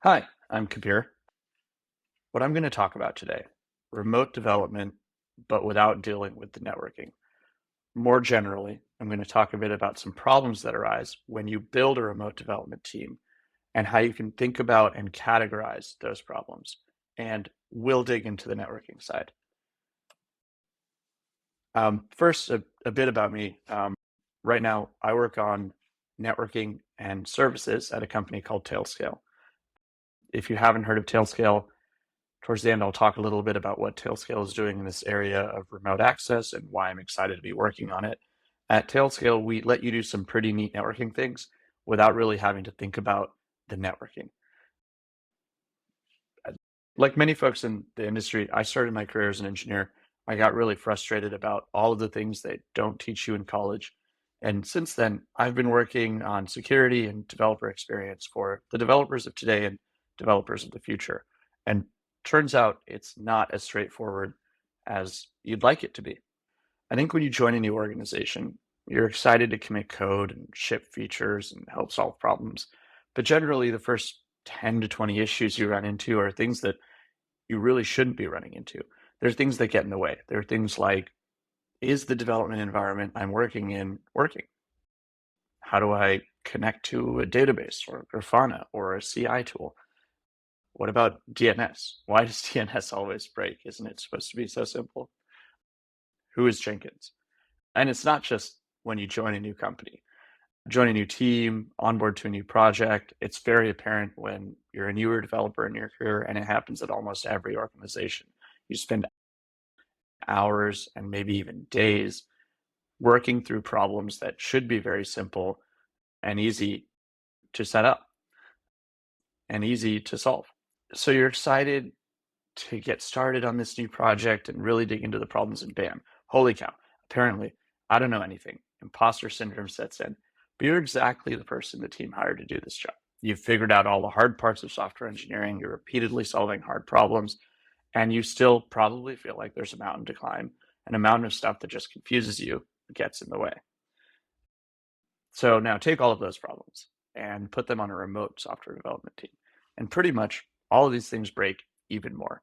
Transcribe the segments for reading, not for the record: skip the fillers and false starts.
Hi, I'm Kabir. What I'm going to talk about today, remote development, but without dealing with the networking. More generally, I'm going to talk a bit about some problems that arise when you build a remote development team and how you can think about and categorize those problems. And we'll dig into the networking side. First, a bit about me. Right now, I work on networking and services at a company called Tailscale. If you haven't heard of Tailscale, towards the end, I'll talk a little bit about what Tailscale is doing in this area of remote access and why I'm excited to be working on it. At Tailscale, we let you do some pretty neat networking things without really having to think about the networking. Like many folks in the industry, I started my career as an engineer. I got really frustrated about all of the things they don't teach you in college. And since then, I've been working on security and developer experience for the developers of today and developers of the future. And turns out it's not as straightforward as you'd like it to be. I think when you join a new organization, you're excited to commit code and ship features and help solve problems. But generally, the first 10 to 20 issues you run into are things that you really shouldn't be running into. There's things that get in the way. There are things like, is the development environment I'm working in working? How do I connect to a database or Grafana or a CI tool? What about DNS? Why does DNS always break? Isn't it supposed to be so simple? Who is Jenkins? And it's not just when you join a new company. Join a new team, onboard to a new project. It's very apparent when you're a newer developer in your career, and it happens at almost every organization. You spend hours and maybe even days working through problems that should be very simple and easy to set up and easy to solve. So you're excited to get started on this new project and really dig into the problems, and bam, holy cow, apparently I don't know anything. Imposter syndrome sets in, but you're exactly the person the team hired to do this job. You've figured out all the hard parts of software engineering, you're repeatedly solving hard problems, and you still probably feel like there's a mountain to climb, and a mountain of stuff that just confuses you, gets in the way. So now take all of those problems and put them on a remote software development team. And pretty much all of these things break even more.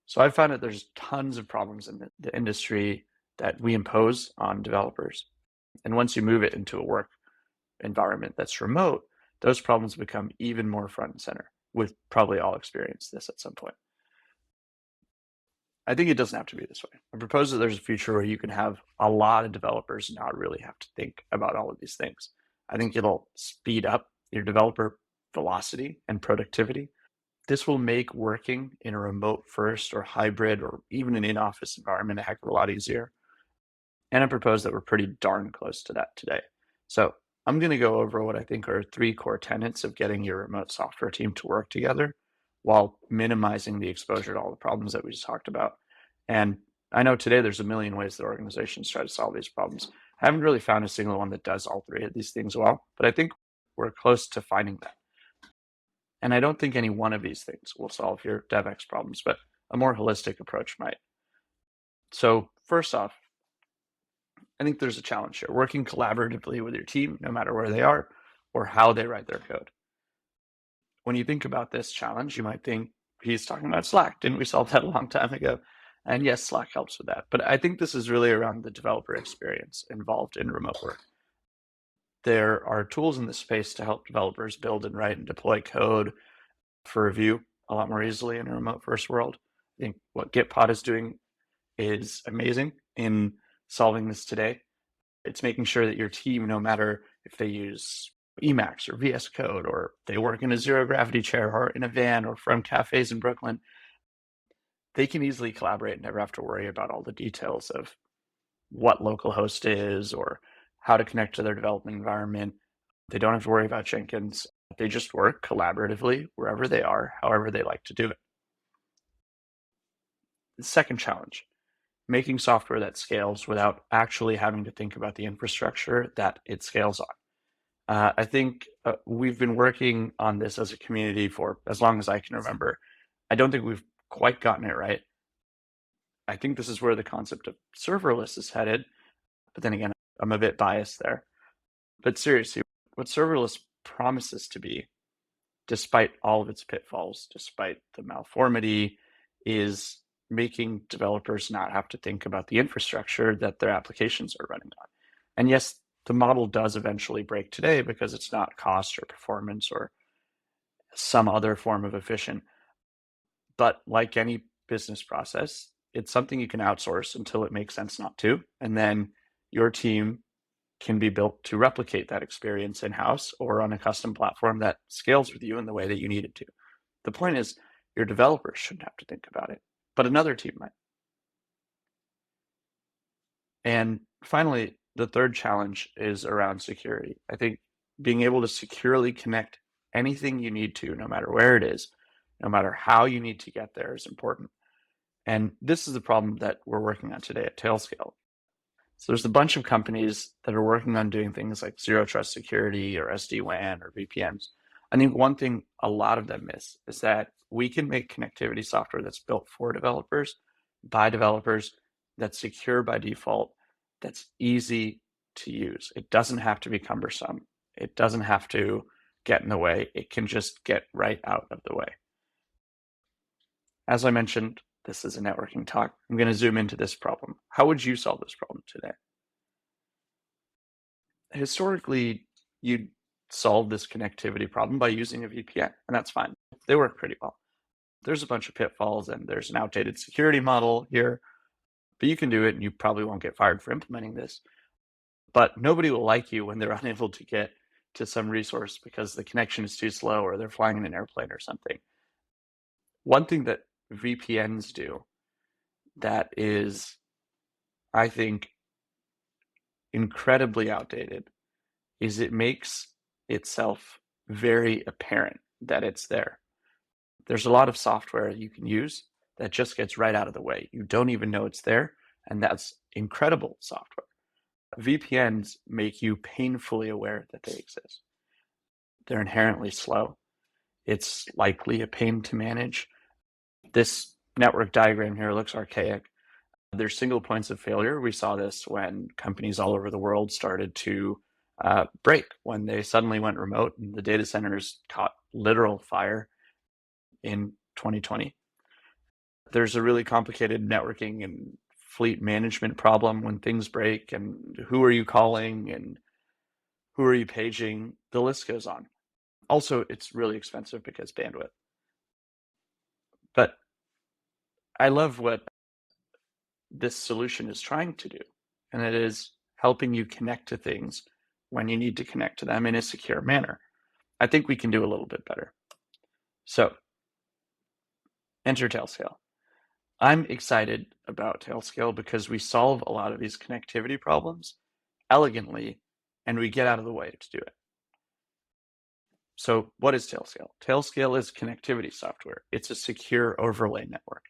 So I've found that there's tons of problems in the industry that we impose on developers. And once you move it into a work environment that's remote, those problems become even more front and center. We've probably all experienced this at some point. I think it doesn't have to be this way. I propose that there's a future where you can have a lot of developers not really have to think about all of these things. I think it'll speed up your developer velocity and productivity. This will make working in a remote first or hybrid or even an in-office environment a heck of a lot easier. And I propose that we're pretty darn close to that today. So I'm going to go over what I think are three core tenets of getting your remote software team to work together while minimizing the exposure to all the problems that we just talked about. And I know today there's a million ways that organizations try to solve these problems. I haven't really found a single one that does all three of these things well, but I think we're close to finding that. And I don't think any one of these things will solve your DevX problems, but a more holistic approach might. So first off, I think there's a challenge here, working collaboratively with your team, no matter where they are or how they write their code. When you think about this challenge, you might think he's talking about Slack. Didn't we solve that a long time ago? And yes, Slack helps with that. But I think this is really around the developer experience involved in remote work. There are tools in this space to help developers build and write and deploy code for review a lot more easily in a remote first world. I think what Gitpod is doing is amazing in solving this today. It's making sure that your team, no matter if they use Emacs or VS Code, or they work in a zero gravity chair or in a van or from cafes in Brooklyn, they can easily collaborate and never have to worry about all the details of what localhost is or how to connect to their development environment. They don't have to worry about Jenkins. They just work collaboratively wherever they are, however they like to do it. The second challenge, making software that scales without actually having to think about the infrastructure that it scales on. I think we've been working on this as a community for as long as I can remember. I don't think we've quite gotten it right. I think this is where the concept of serverless is headed, but then again, I'm a bit biased there. But seriously, what serverless promises to be despite all of its pitfalls, despite the malformity, is making developers not have to think about the infrastructure that their applications are running on. And yes, the model does eventually break today because it's not cost or performance or some other form of efficient. But like any business process, it's something you can outsource until it makes sense not to. And then your team can be built to replicate that experience in-house or on a custom platform that scales with you in the way that you need it to. The point is, your developers shouldn't have to think about it, but another team might. And finally, the third challenge is around security. I think being able to securely connect anything you need to, no matter where it is, no matter how you need to get there, is important. And this is the problem that we're working on today at Tailscale. So there's a bunch of companies that are working on doing things like zero trust security or SD-WAN or VPNs. I think one thing a lot of them miss is that we can make connectivity software that's built for developers, by developers, that's secure by default, that's easy to use. It doesn't have to be cumbersome. It doesn't have to get in the way. It can just get right out of the way. As I mentioned, this is a networking talk. I'm going to zoom into this problem. How would you solve this problem today? Historically, you'd solve this connectivity problem by using a VPN, and that's fine. They work pretty well. There's a bunch of pitfalls, and there's an outdated security model here, but you can do it, and you probably won't get fired for implementing this. But nobody will like you when they're unable to get to some resource because the connection is too slow or they're flying in an airplane or something. One thing that VPNs do that is, I think, incredibly outdated is it makes itself very apparent that it's there. There's a lot of software you can use that just gets right out of the way. You don't even know it's there, and that's incredible software. VPNs make you painfully aware that they exist. They're inherently slow. It's likely a pain to manage. This network diagram here looks archaic. There's single points of failure. We saw this when companies all over the world started to break, when they suddenly went remote and the data centers caught literal fire in 2020. There's a really complicated networking and fleet management problem when things break, and who are you calling and who are you paging? The list goes on. Also, it's really expensive because bandwidth. But I love what this solution is trying to do, and it is helping you connect to things when you need to connect to them in a secure manner. I think we can do a little bit better. So, enter Tailscale. I'm excited about Tailscale because we solve a lot of these connectivity problems elegantly, and we get out of the way to do it. So what is Tailscale? Tailscale is connectivity software. It's a secure overlay network.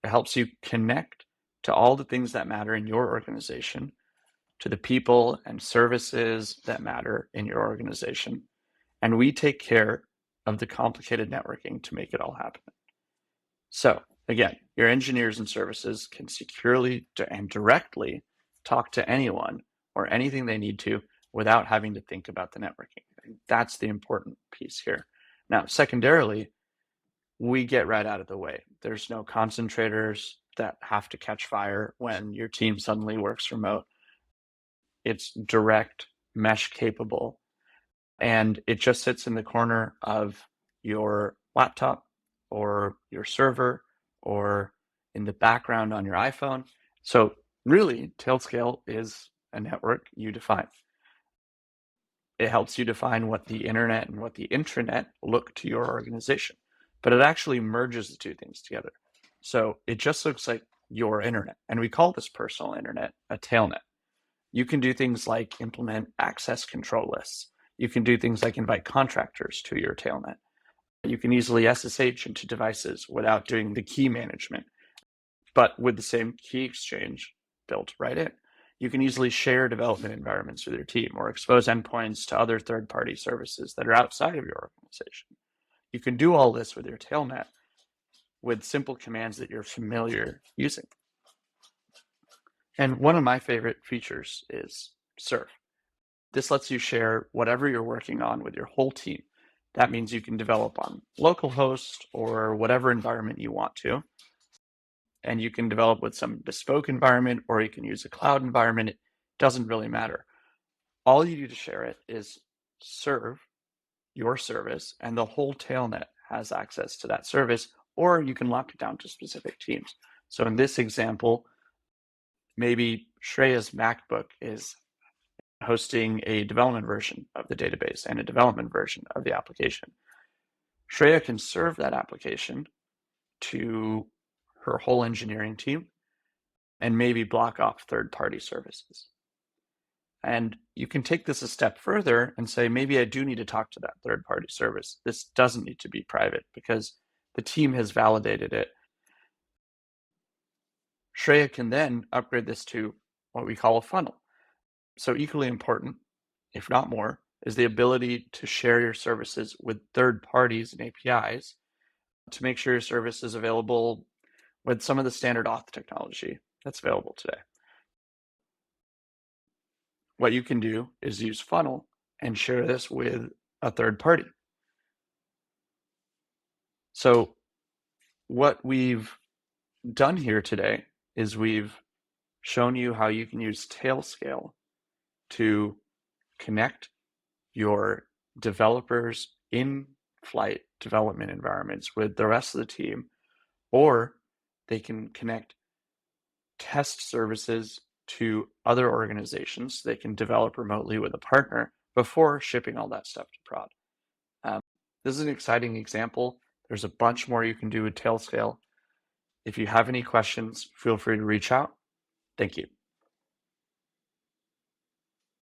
It helps you connect to all the things that matter in your organization, to the people and services that matter in your organization. And we take care of the complicated networking to make it all happen. So again, your engineers and services can securely and directly talk to anyone or anything they need to without having to think about the networking. I think that's the important piece here. Now, secondarily, we get right out of the way. There's no concentrators that have to catch fire when your team suddenly works remote. It's direct, mesh capable, and it just sits in the corner of your laptop or your server or in the background on your iPhone. So really, Tailscale is a network you define. It helps you define what the internet and what the intranet look to your organization, but it actually merges the two things together. So it just looks like your internet, and we call this personal internet a tailnet. You can do things like implement access control lists. You can do things like invite contractors to your tailnet. You can easily SSH into devices without doing the key management, but with the same key exchange built right in. You can easily share development environments with your team or expose endpoints to other third-party services that are outside of your organization. You can do all this with your tailnet with simple commands that you're familiar using. And one of my favorite features is Serve. This lets you share whatever you're working on with your whole team. That means you can develop on localhost or whatever environment you want to. And you can develop with some bespoke environment, or you can use a cloud environment. It doesn't really matter. All you do to share it is serve your service, and the whole tailnet has access to that service, or you can lock it down to specific teams. So in this example, maybe Shreya's MacBook is hosting a development version of the database and a development version of the application. Shreya can serve that application to her whole engineering team and maybe block off third-party services. And you can take this a step further and say, maybe I do need to talk to that third-party service. This doesn't need to be private because the team has validated it. Shreya can then upgrade this to what we call a funnel. So equally important, if not more, is the ability to share your services with third parties and APIs to make sure your service is available with some of the standard auth technology that's available today. What you can do is use funnel and share this with a third party. So what we've done here today is we've shown you how you can use Tailscale to connect your developers in flight development environments with the rest of the team, or they can connect test services to other organizations. They can develop remotely with a partner before shipping all that stuff to prod. This is an exciting example. There's a bunch more you can do with Tailscale. If you have any questions, feel free to reach out. Thank you.